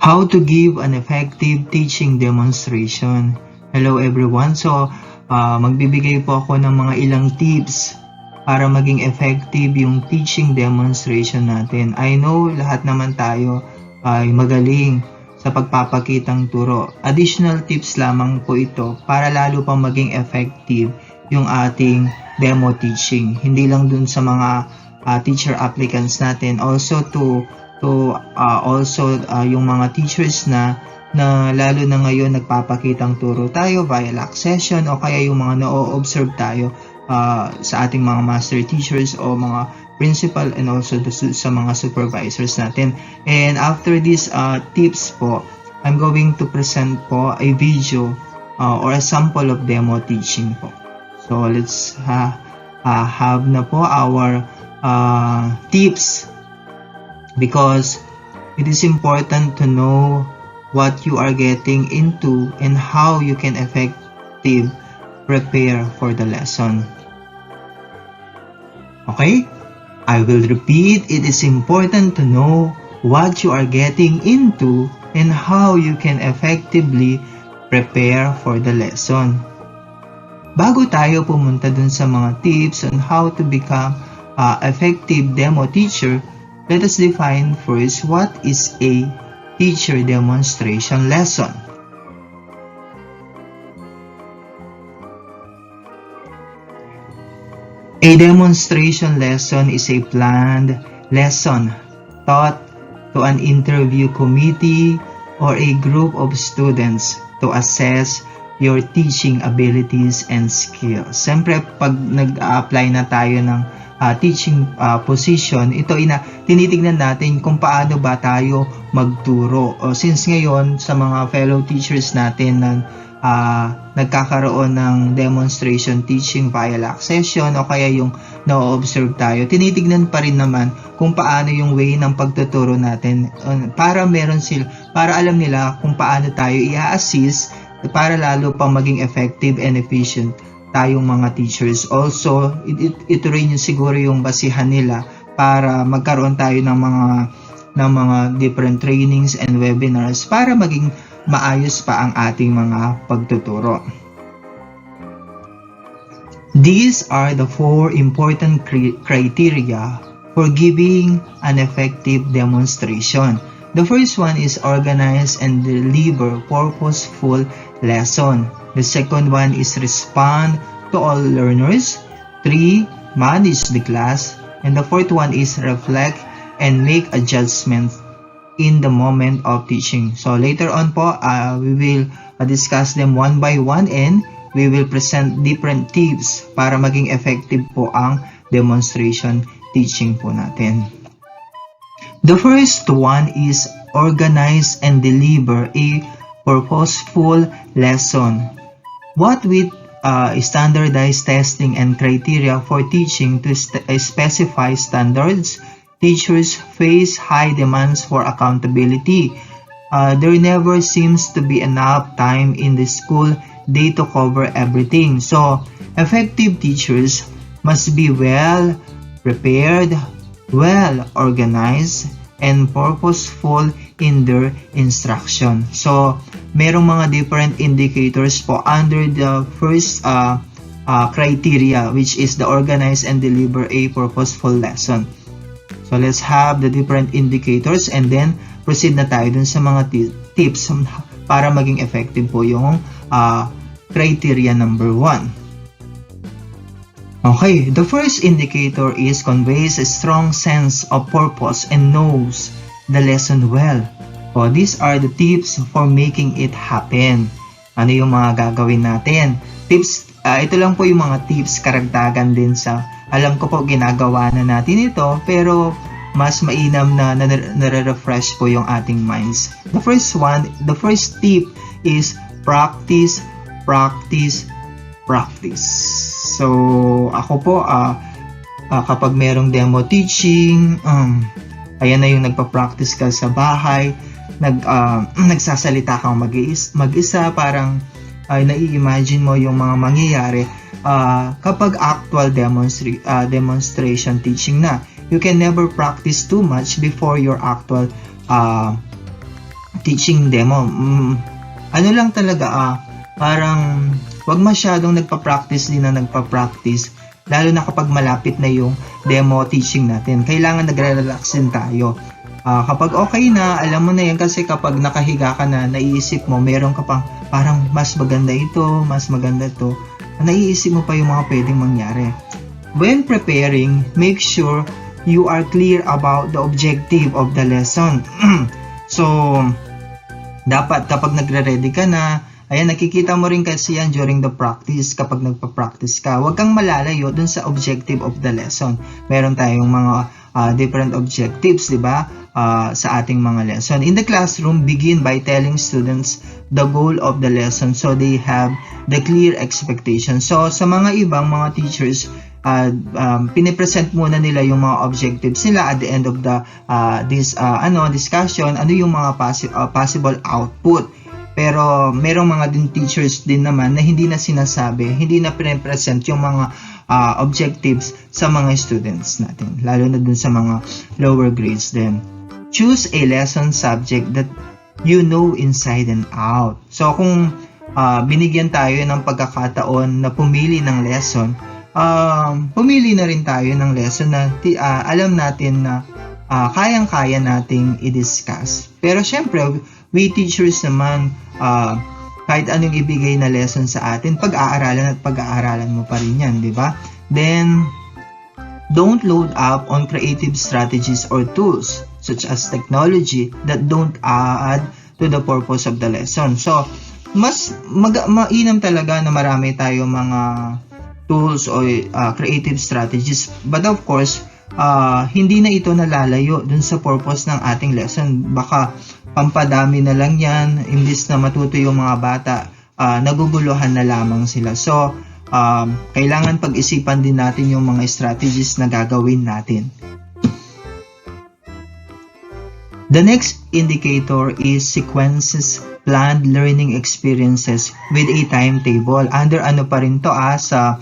How to give an effective teaching demonstration. Hello everyone. So, magbibigay po ako ng mga ilang tips para maging effective yung teaching demonstration natin. I know lahat naman tayo ay magaling sa pagpapakitang turo. Additional tips lamang po ito para lalo pang maging effective yung ating demo teaching. Hindi lang dun sa mga teacher applicants natin, also to yung mga teachers na lalo na ngayon nagpapakitang turo tayo via live session o kaya yung mga na-observe tayo sa ating mga master teachers o mga principal and also sa mga supervisors natin. And after these tips po, I'm going to present po a video or a sample of demo teaching po. So let's have na po our tips, because it is important to know what you are getting into and how you can effectively prepare for the lesson. Okay? I will repeat, it is important to know what you are getting into and how you can effectively prepare for the lesson. Bago tayo pumunta dun sa mga tips on how to become effective demo teacher, let us define first what is a teacher demonstration lesson. A demonstration lesson is a planned lesson taught to an interview committee or a group of students to assess your teaching abilities and skills. Siyempre, pag nag-apply na tayo ng teaching position, ito tinitignan natin kung paano ba tayo magturo. Since ngayon, sa mga fellow teachers natin na nagkakaroon ng demonstration teaching via live session o kaya yung na-observe tayo, tinitignan pa rin naman kung paano yung way ng pagtuturo natin para alam nila kung paano tayo i-assist para lalo pang maging effective and efficient tayong mga teachers. Also, ito rin yung siguro yung basihan nila para magkaroon tayo ng mga different trainings and webinars para maging maayos pa ang ating mga pagtuturo. These are the 4 important criteria for giving an effective demonstration. The first one is organize and deliver purposeful lesson. The second one is respond to all learners. 3, manage the class. And the fourth one is reflect and make adjustments in the moment of teaching. So later on po, we will discuss them one by one and we will present different tips para maging effective po ang demonstration teaching po natin. The first one is organize and deliver a purposeful lesson. What with standardized testing and criteria for teaching to specify standards, teachers face high demands for accountability. There never seems to be enough time in the school day to cover everything. So, effective teachers must be well prepared, well organized, and purposeful in their instruction. So, merong mga different indicators po under the first criteria, which is the organize and deliver a purposeful lesson. So, let's have the different indicators and then proceed na tayo dun sa mga tips para maging effective po yung criteria number 1. Okay, the first indicator is conveys a strong sense of purpose and knows the lesson well. So, these are the tips for making it happen. Ano yung mga gagawin natin? Tips, ito lang po yung mga tips karagdagan din sa, alam ko po ginagawa na natin ito, pero mas mainam na nare-refresh po yung ating minds. The first tip is practice, practice, practice. So, ako po, kapag merong demo teaching, ayan na yung nagpa-practice ka sa bahay, nagsasalita kang mag-isa, parang nai-imagine mo yung mga mangyayari kapag actual demonstration teaching na. You can never practice too much before your actual teaching demo. Ano lang talaga, parang wag masyadong nagpa-practice din na nagpa-practice, lalo na kapag malapit na yung demo teaching natin. Kailangan nagre-relax din tayo. Kapag okay na, alam mo na yan, kasi kapag nakahiga ka na, naiisip mo, meron ka pang parang mas maganda ito, mas maganda ito, naiisip mo pa yung mga pwedeng mangyari. When preparing, make sure you are clear about the objective of the lesson. So, dapat kapag nagre-ready ka na, ayan, nakikita mo rin kasi yan during the practice, kapag nagpa-practice ka, huwag kang malalayo dun sa objective of the lesson. Meron tayong mga different objectives, di ba, sa ating mga lesson. In the classroom, begin by telling students the goal of the lesson so they have the clear expectation. So, sa mga ibang mga teachers, pinipresent muna nila yung mga objectives nila at the end of the discussion, ano yung mga possible output. Pero merong mga din teachers din naman na hindi na sinasabi, hindi na pinipresent yung mga objectives sa mga students natin, lalo na dun sa mga lower grades din. Choose a lesson subject that you know inside and out. So kung binigyan tayo ng pagkakataon na pumili ng lesson, pumili na rin tayo ng lesson na alam natin na kayang-kaya nating i-discuss. Pero syempre, we teachers naman, kahit anong ibigay na lesson sa atin, pag-aaralan at pag-aaralan mo pa rin yan, di ba? Then, don't load up on creative strategies or tools such as technology that don't add to the purpose of the lesson. So, mas mainam talaga na marami tayo mga tools o creative strategies. But of course, hindi na ito nalalayo dun sa purpose ng ating lesson. Baka pampadami na lang yan, imbis na matuto yung mga bata, naguguluhan na lamang sila. So, kailangan pag-isipan din natin yung mga strategies na gagawin natin. The next indicator is sequences planned learning experiences with a timetable. Under ano pa rin to sa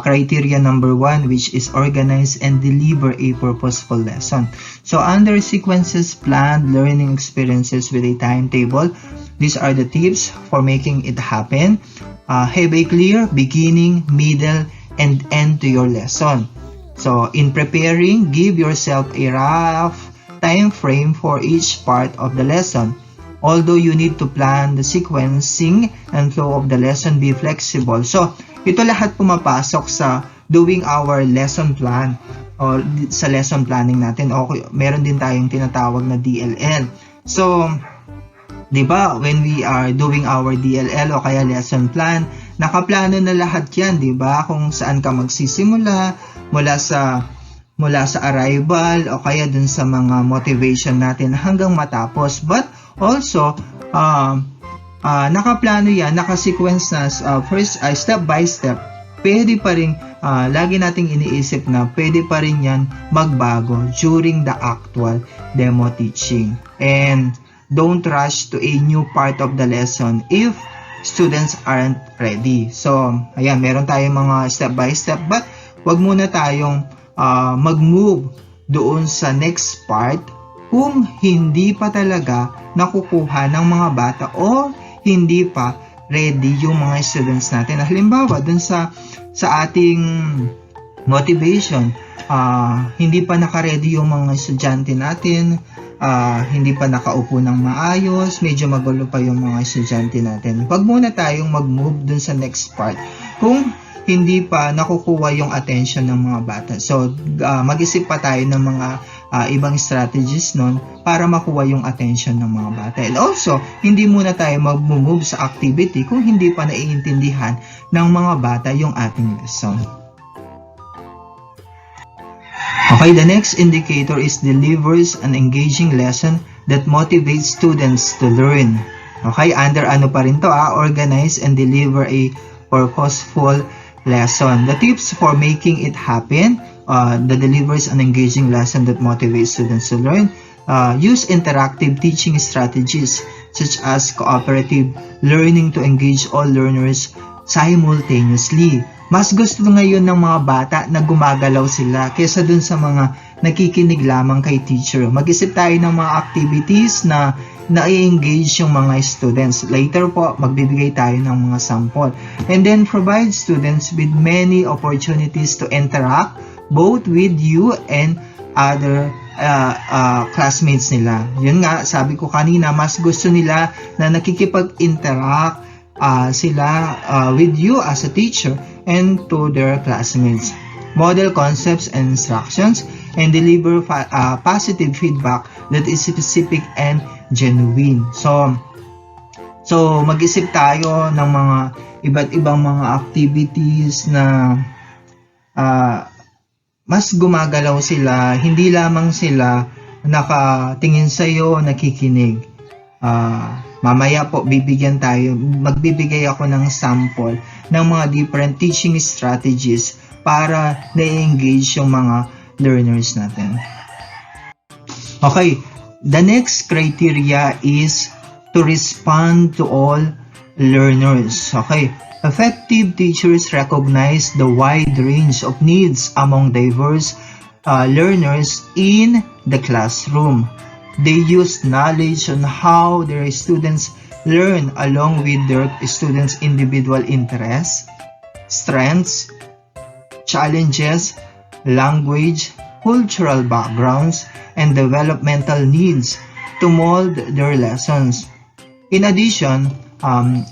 criteria number 1, which is organize and deliver a purposeful lesson. So under sequences planned learning experiences with a timetable, these are the tips for making it happen. Have a clear beginning, middle, and end to your lesson. So in preparing, give yourself a rough time frame for each part of the lesson. Although you need to plan the sequencing and flow of the lesson, be flexible. So, ito lahat pumapasok sa doing our lesson plan or sa lesson planning natin. Okay, meron din tayong tinatawag na DLL. So, di ba, when we are doing our DLL o kaya lesson plan, nakaplano na lahat yan, di ba? Kung saan ka magsisimula, mula sa arrival o kaya dun sa mga motivation natin hanggang matapos. But also, nakaplano yan, nakasequence na first, step by step. Pwede pa rin, lagi nating iniisip na pwede pa rin yan magbago during the actual demo teaching. And don't rush to a new part of the lesson if students aren't ready. So, ayan, meron tayong mga step by step, but wag muna tayong mag-move doon sa next part kung hindi pa talaga nakukuha ng mga bata o hindi pa ready yung mga students natin. Halimbawa, dun sa ating motivation, hindi pa naka-ready yung mga estudyante natin, hindi pa nakaupo ng maayos, medyo magulo pa yung mga estudyante natin. Wag muna tayong mag-move dun sa next part kung hindi pa nakukuha yung attention ng mga bata. So, mag-isip pa tayo ng mga ibang strategies nun para makuha yung attention ng mga bata. And also, hindi muna tayo mag-move sa activity kung hindi pa naiintindihan ng mga bata yung ating lesson. Okay, the next indicator is delivers an engaging lesson that motivates students to learn. Okay, under ano pa rin to, organize and deliver a purposeful lesson. The tips for making it happen, that delivers an engaging lesson that motivates students to learn. Use interactive teaching strategies such as cooperative learning to engage all learners simultaneously. Mas gusto ngayon ng mga bata na gumagalaw sila kaysa dun sa mga nakikinig lamang kay teacher. Mag-isip tayo ng mga activities na na-engage yung mga students. Later po, magbibigay tayo ng mga sample. And then, provide students with many opportunities to interact both with you and other classmates nila. Yun nga, sabi ko kanina, mas gusto nila na nakikipag-interact sila with you as a teacher and to their classmates. Model concepts and instructions and deliver positive feedback that is specific and genuine. So mag-isip tayo ng mga iba't ibang mga activities na mas gumagalaw sila, hindi lamang sila nakatingin sa iyo, nakikinig. Mamaya po magbibigay ako ng sample ng mga different teaching strategies para na-engage yung mga learners natin. Okay, the next criteria is to respond to all learners. Okay, effective teachers recognize the wide range of needs among diverse learners in the classroom. They use knowledge on how their students learn along with their students' individual interests, strengths, challenges, language, cultural backgrounds, and developmental needs to mold their lessons. In addition,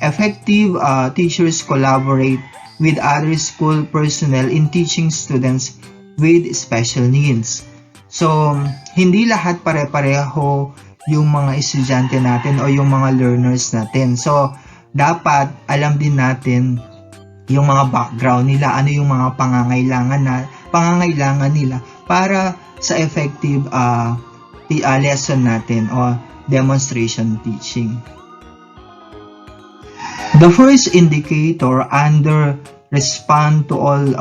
effective teachers collaborate with other school personnel in teaching students with special needs. So, hindi lahat pare-pareho yung mga estudyante natin o yung mga learners natin. So, dapat alam din natin yung mga background nila, ano yung mga pangangailangan nila para sa effective lesson natin o demonstration teaching. The first indicator under respond to all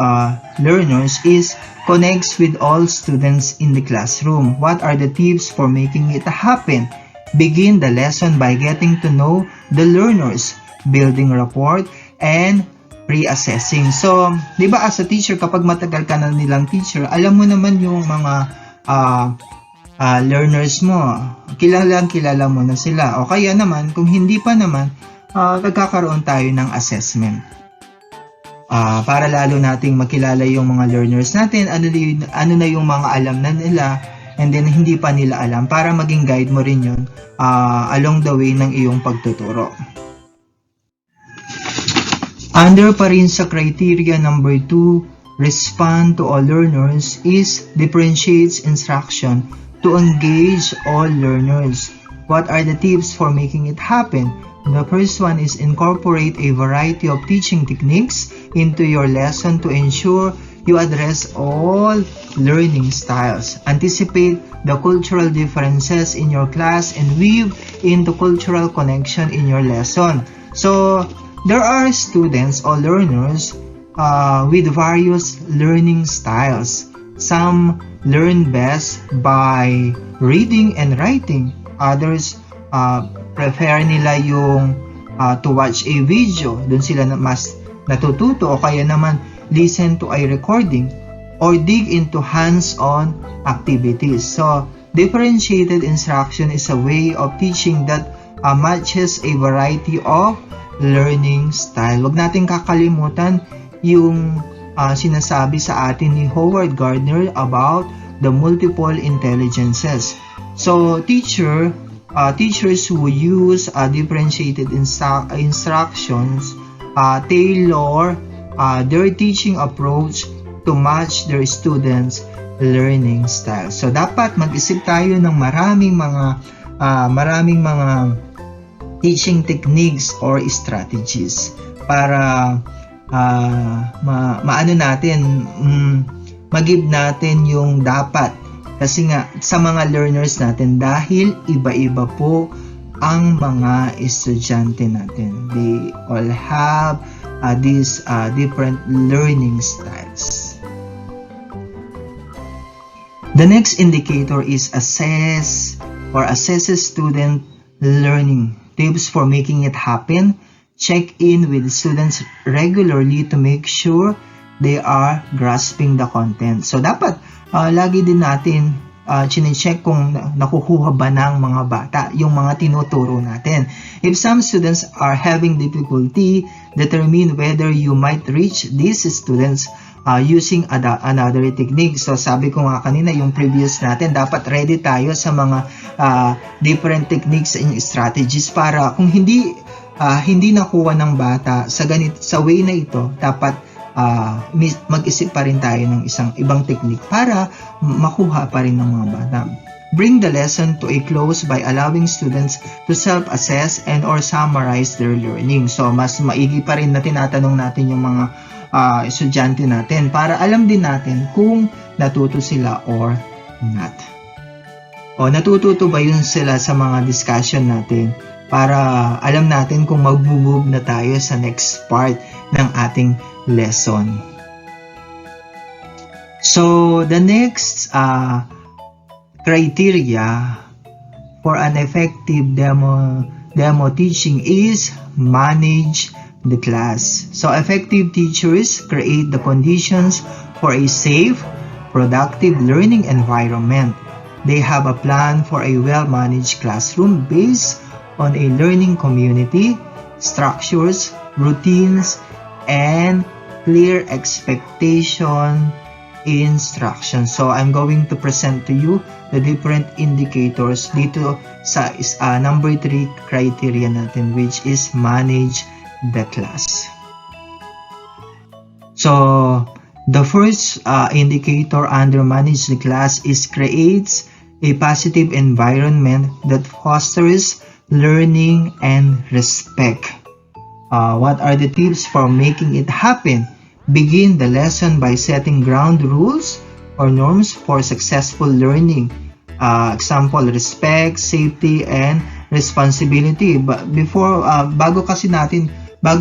learners is connects with all students in the classroom. What are the tips for making it happen? Begin the lesson by getting to know the learners, building rapport, and pre-assessing. So, di ba as a teacher, kapag matagal ka na nilang teacher, alam mo naman yung mga learners mo. Kilala mo na sila. O kaya naman, kung hindi pa naman, nagkakaroon tayo ng assessment. Para lalo nating makilala yung mga learners natin, ano na yung mga alam na nila, and then hindi pa nila alam, para maging guide mo rin yun along the way ng iyong pagtuturo. Under pa rin sa criteria number 2, respond to all learners is differentiates instruction to engage all learners. What are the tips for making it happen? The first one is incorporate a variety of teaching techniques into your lesson to ensure you address all learning styles. Anticipate the cultural differences in your class and weave into cultural connection in your lesson. So, there are students or learners with various learning styles. Some learn best by reading and writing. Others prefer nila yung to watch a video. Doon sila mas natututo, o kaya naman listen to a recording or dig into hands-on activities. So, differentiated instruction is a way of teaching that matches a variety of learning style. Huwag natin kakalimutan yung sinasabi sa atin ni Howard Gardner about the multiple intelligences. So, teachers who use differentiated instructions tailor their teaching approach to match their students' learning style. So, dapat mag-isip tayo ng maraming mga teaching techniques or strategies para mag-give natin yung dapat. Kasi nga, sa mga learners natin, dahil iba-iba po ang mga estudyante natin. They all have these different learning styles. The next indicator is assesses student learning. Tips for making it happen. Check in with students regularly to make sure they are grasping the content. So, dapat lagi din natin chine-check kung nakukuha ba ng mga bata yung mga tinuturo natin. If some students are having difficulty, determine whether you might reach these students using another technique. So sabi ko nga kanina, yung previous natin, dapat ready tayo sa mga different techniques and strategies para kung hindi nakuha ng bata sa way na ito, dapat mag-isip pa rin tayo ng ibang technique para makuha pa rin ng mga bata. Bring the lesson to a close by allowing students to self-assess and or summarize their learning. So, mas maigi pa rin na tinatanong natin yung mga estudyante natin para alam din natin kung natuto sila or not. O natututo ba yun sila sa mga discussion natin para alam natin kung mag-move na tayo sa next part ng ating lesson. So, the next criteria for an effective demo teaching is manage the class. So, effective teachers create the conditions for a safe, productive learning environment. They have a plan for a well-managed classroom based on a learning community, structures, routines, and clear expectation instruction. So, I'm going to present to you the different indicators dito sa number 3 criteria natin, which is manage the class. So, the first indicator under manage the class is creates a positive environment that fosters learning and respect. What are the tips for making it happen? Begin the lesson by setting ground rules or norms for successful learning. Example, respect, safety, and responsibility. Bago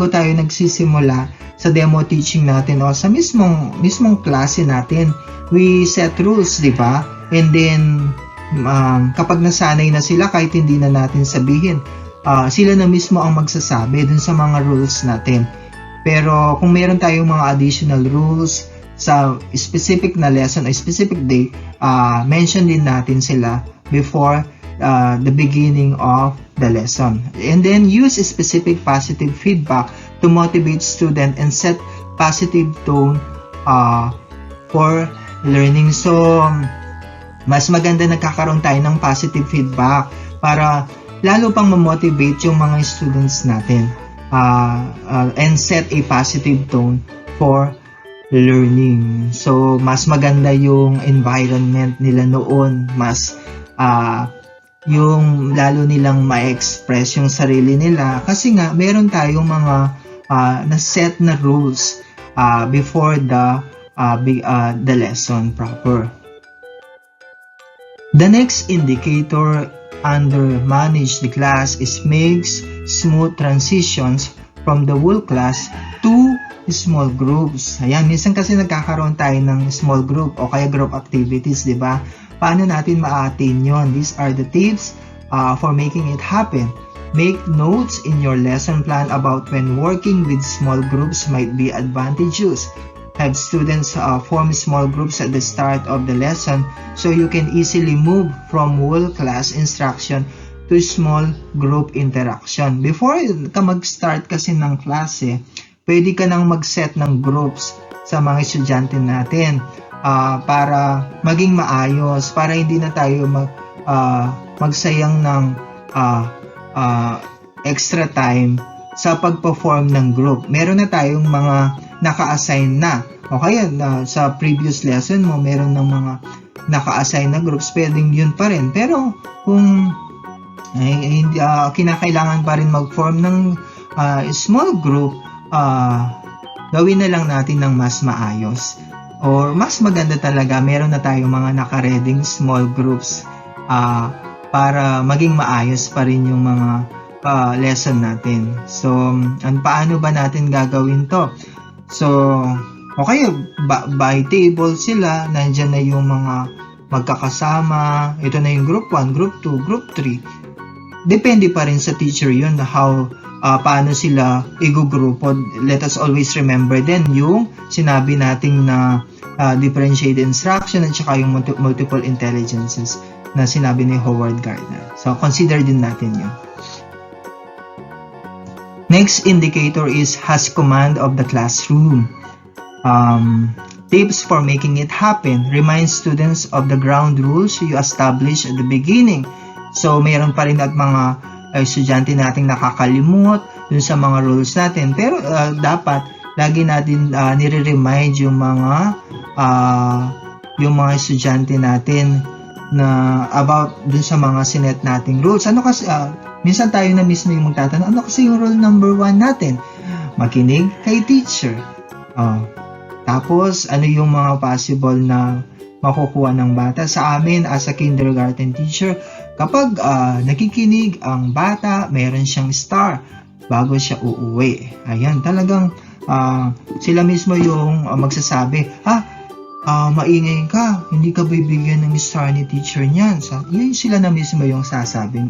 tayo nagsisimula sa demo teaching natin o sa mismong klase natin, we set rules, di ba? And then, kapag nasanay na sila, kahit hindi na natin sabihin, sila na mismo ang magsasabi dun sa mga rules natin. Pero kung meron tayong mga additional rules sa specific na lesson o specific day, mention din natin sila before the beginning of the lesson. And then use specific positive feedback to motivate student and set positive tone for learning. So, mas maganda nagkakaroon tayo ng positive feedback para lalo pang ma-motivate yung mga students natin and set a positive tone for learning. So, mas maganda yung environment nila noon, mas yung lalo nilang ma-express yung sarili nila kasi nga meron tayong mga na-set na rules before the lesson proper. The next indicator under manage the class is makes smooth transitions from the whole class to small groups. Ayan, minsan kasi nagkakaroon tayo ng small group o kaya group activities, di ba? Paano natin ma-attain yun? These are the tips for making it happen. Make notes in your lesson plan about when working with small groups might be advantageous. Have students form small groups at the start of the lesson so you can easily move from whole class instruction to small group interaction. Before ka mag-start kasi ng klase, pwede ka nang mag-set ng groups sa mga estudyante natin para maging maayos, para hindi na tayo magsayang ng extra time sa pag-perform ng group. Meron na tayong mga naka-assign na. O kaya sa previous lesson mo, meron ng mga naka-assign na groups, pwedeng yun pa rin. Pero kung kinakailangan pa rin mag-form ng small group, gawin na lang natin ng mas maayos. Or mas maganda talaga, meron na tayong mga naka-reading small groups para maging maayos pa rin yung mga lesson natin. So, paano ba natin gagawin to? So, okay, by table sila, nandyan na yung mga magkakasama. Ito na yung group 1, group 2, group 3. depende pa rin sa teacher yun how paano sila igugrupo. Let us always remember then yung sinabi nating na differentiated instruction at saka yung multiple intelligences na sinabi ni Howard Gardner. So, consider din natin yun. Next indicator is has command of the classroom. Tips for making it happen. Remind students of the ground rules you established at the beginning. So, mayroon pa rin at mga estudyante nating nakakalimot dun sa mga rules natin. Pero dapat lagi natin nire-remind yung mga estudyante natin na about dun sa mga sinet nating rules. Ano kasi minsan tayo na mismo yung magtatanong, ano kasi yung rule number 1 natin? Makinig kay teacher. Tapos ano yung mga possible na makukuha ng bata? Sa amin as a kindergarten teacher, kapag nakikinig ang bata, mayroon siyang star bago siya uuwi. Ayan, talagang sila mismo yung magsasabi, maingay ka, hindi ka bibigyan ng star ni teacher niyan. Yan sila na mismo yung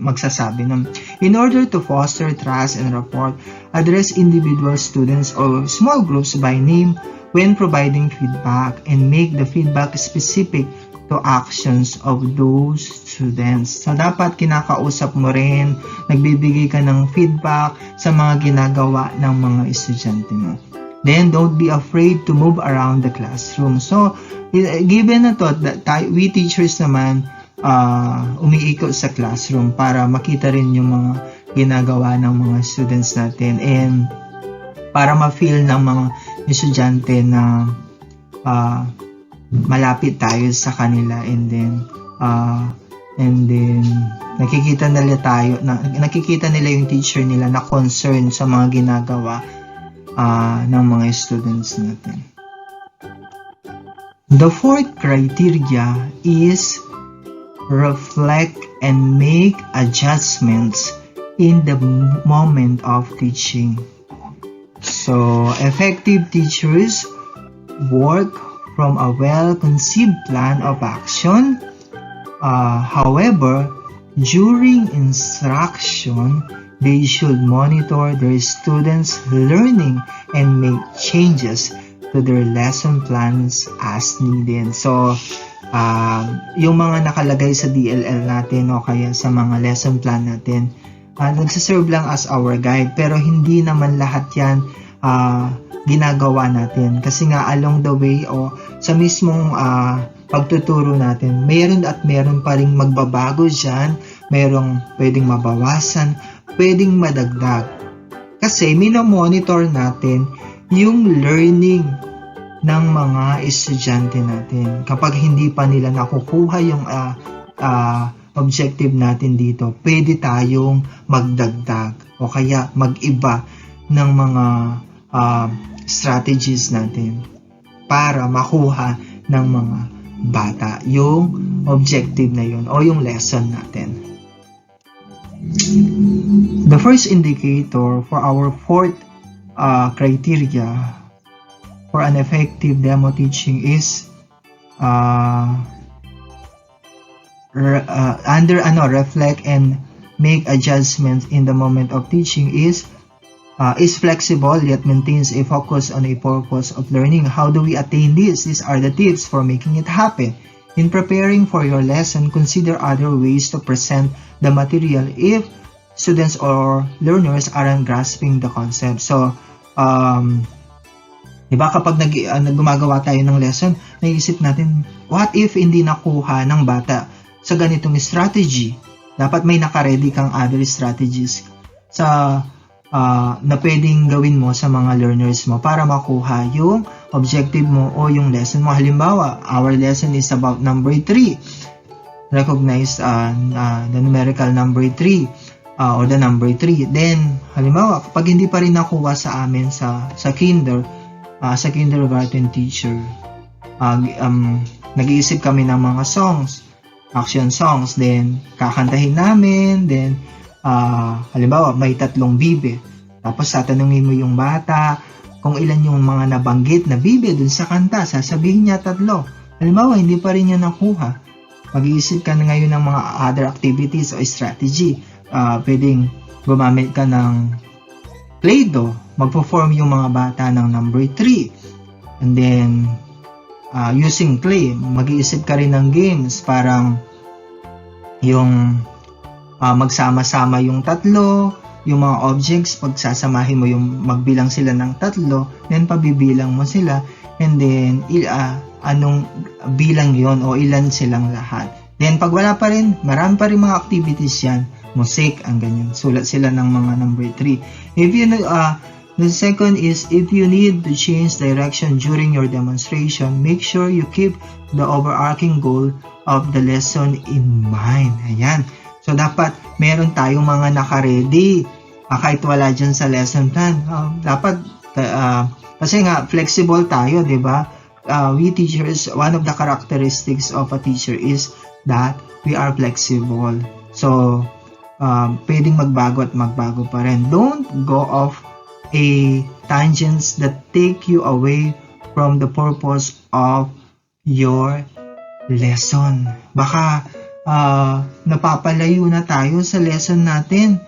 magsasabi ng, in order to foster trust and rapport, address individual students or small groups by name when providing feedback and make the feedback specific to actions of those students. So, dapat kinakausap mo rin, nagbibigay ka ng feedback sa mga ginagawa ng mga estudyante mo. Then, don't be afraid to move around the classroom. So, given na to, we teachers naman, umiikot sa classroom para makita rin yung mga ginagawa ng mga students natin and para ma-feel ng mga estudyante na malapit tayo sa kanila and then nakikita nila yung teacher nila na concern sa mga ginagawa ng mga students natin. The fourth criteria is reflect and make adjustments in the moment of teaching. So, effective teachers work from a well-conceived plan of action. However, during instruction, they should monitor their students' learning and make changes to their lesson plans as needed. So, yung mga nakalagay sa DLL natin o kaya sa mga lesson plan natin, nagsaserve lang as our guide, pero hindi naman lahat yan ginagawa natin. Kasi nga along the way o sa mismong pagtuturo natin, meron pa ring magbabago dyan, merong pwedeng mabawasan, pwedeng madagdag. Kasi minomonitor natin yung learning ng mga estudyante natin. Kapag hindi pa nila nakukuha yung objective natin dito, pwede tayong magdagdag o kaya mag-iba ng mga strategies natin para makuha ng mga bata yung objective na yun o yung lesson natin. The first indicator for our fourth criteria for an effective demo teaching is reflect and make adjustments in the moment of teaching is flexible yet maintains a focus on a purpose of learning. How do we attain this? These are the tips for making it happen. In preparing for your lesson, consider other ways to present the material if students or learners aren't grasping the concept. So, diba kapag gumagawa tayo ng lesson, naisip natin, what if hindi nakuha ng bata sa ganitong strategy? Dapat may nakaredy kang other strategies na pwedeng gawin mo sa mga learners mo para makuha yung objective mo o yung lesson mo. Halimbawa, our lesson is about number 3. Recognize the numerical number 3 or the number 3. Then, halimbawa, kapag hindi pa rin nakuha sa amin sa kindergarten teacher, nag-iisip kami ng mga songs, action songs, then kakantahin namin, then halimbawa, may 3 bibe. Tapos, tatanungin mo yung bata kung ilan yung mga nabanggit na bibe dun sa kanta. Sasabihin niya 3. Halimbawa, hindi pa rin niya nakuha. Mag-iisip ka na ngayon ng mga other activities o strategy pwedeng gumamit ka ng Play-Doh, magpo-form yung mga bata ng number 3. And then, using clay, mag-iisip ka rin ng games, parang yung magsama-sama yung tatlo, yung mga objects, pagsasamahin mo yung magbilang sila ng tatlo, then pabibilang mo sila, and then anong bilang yon o ilan silang lahat. Then pag wala pa rin, marami pa rin mga activities yan, music, ang ganyan. Sulat sila ng mga number 3. If you the second is, if you need to change direction during your demonstration, make sure you keep the overarching goal of the lesson in mind. Ayan. So, dapat meron tayong mga naka-ready. Kahit wala dyan sa lesson plan. Dapat, kasi nga, flexible tayo, di ba? We teachers, one of the characteristics of a teacher is that we are flexible. So, pwedeng magbago at magbago pa rin. Don't go off tangents that take you away from the purpose of your lesson. Baka napapalayo na tayo sa lesson natin.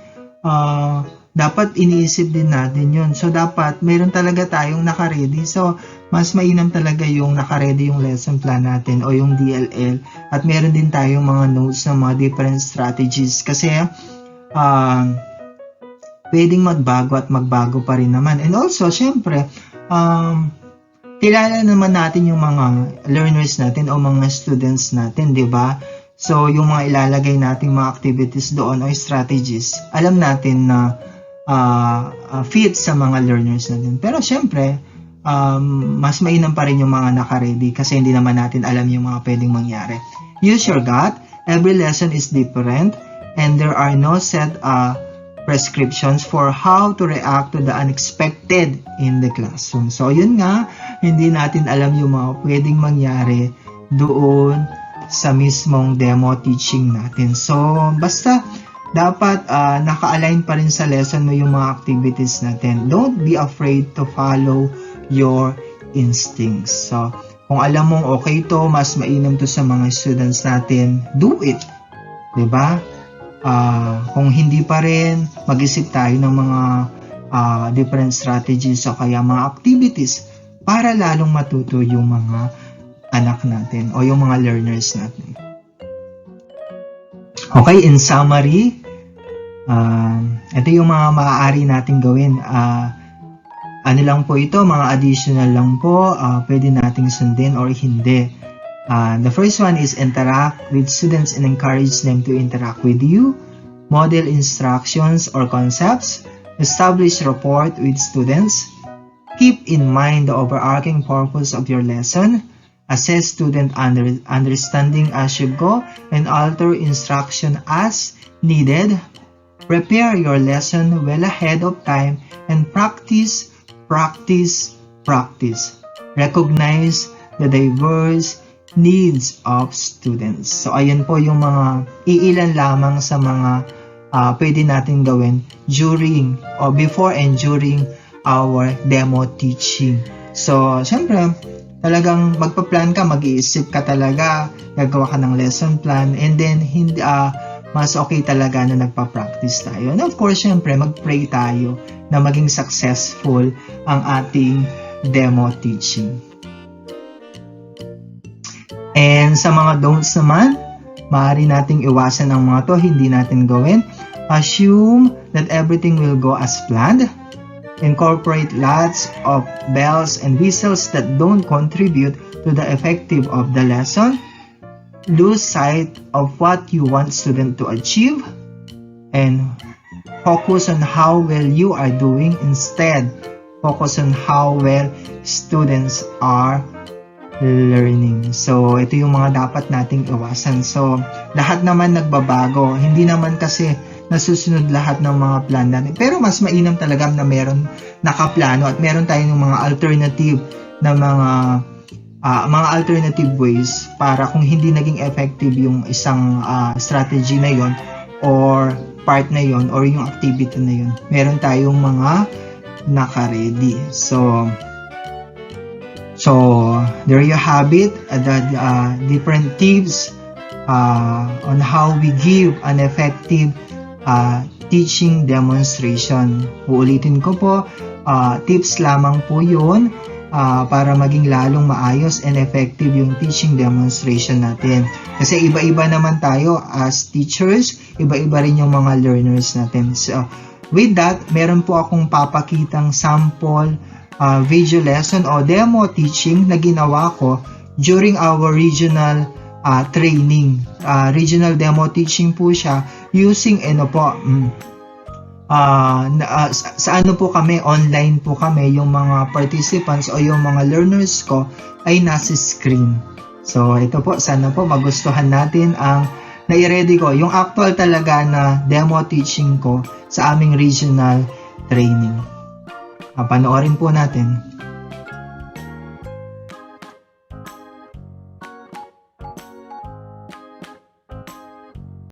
Dapat iniisip din natin yun. So, dapat mayroon talaga tayong naka-ready. So, mas mainam talaga yung naka-ready yung lesson plan natin o yung DLL. At meron din tayong mga notes ng mga different strategies. Kasi, pwedeng magbago at magbago pa rin naman. And also, syempre, kilala naman natin yung mga learners natin o mga students natin, di ba? So, yung mga ilalagay nating mga activities doon o strategies, alam natin na fit sa mga learners natin. Pero syempre, mas mainam pa rin yung mga naka-ready kasi hindi naman natin alam yung mga pwedeng mangyari. Use your gut. Every lesson is different and there are no set prescriptions for how to react to the unexpected in the classroom. So, yun nga, hindi natin alam yung mga pwedeng mangyari doon sa mismong demo teaching natin. So, basta dapat naka-align pa rin sa lesson mo yung mga activities natin. Don't be afraid to follow your instincts. So, kung alam mong okay to, mas mainam to sa mga students natin, do it. Diba? Kung hindi pa rin, mag-isip tayo ng mga different strategies o kaya mga activities para lalong matuto yung mga anak natin o yung mga learners natin. Okay, in summary, ito yung mga maaari natin gawin. Ano lang po ito, mga additional lang po, pwede nating sundin or hindi. The first one is interact with students and encourage them to interact with you. Model instructions or concepts. Establish rapport with students. Keep in mind the overarching purpose of your lesson. Assess student understanding as you go and alter instruction as needed. Prepare your lesson well ahead of time and practice, practice, practice. Recognize the diverse needs of students. So, ayan po yung mga iilan lamang sa mga pwede natin gawin during or before and during our demo teaching. So, syempre, talagang magpa-plan ka, mag-iisip ka talaga, gagawa ka ng lesson plan, and then hindi mas okay talaga na nagpa-practice tayo. And of course, syempre, mag-pray tayo na maging successful ang ating demo teaching. And sa mga don'ts naman, maaari nating iwasan ang mga to, hindi natin gawin. Assume that everything will go as planned. Incorporate lots of bells and whistles that don't contribute to the effective of the lesson. Lose sight of what you want student to achieve. And focus on how well you are doing. Instead, focus on how well students are learning. So, ito yung mga dapat nating iwasan. So, lahat naman nagbabago. Hindi naman kasi nasusunod lahat ng mga plan natin. Pero mas mainam talaga na meron nakaplano at meron tayong mga alternative na mga alternative ways para kung hindi naging effective yung isang strategy na yon or part na yon or yung activity na yon, meron tayong mga naka-ready. So there you have it, the different tips on how we give an effective teaching demonstration. Uulitin ko po, tips lamang po yun para maging lalong maayos and effective yung teaching demonstration natin. Kasi iba-iba naman tayo as teachers, iba-iba rin yung mga learners natin. So, with that, meron po akong papakitang sample video lesson o demo teaching na ginawa ko during our regional training. Regional demo teaching po siya using sa ano po kami, online po kami, yung mga participants o yung mga learners ko ay nasa screen. So ito po, sana po magustuhan natin ang nai-ready ko, yung actual talaga na demo teaching ko sa aming regional training. Panoorin po natin.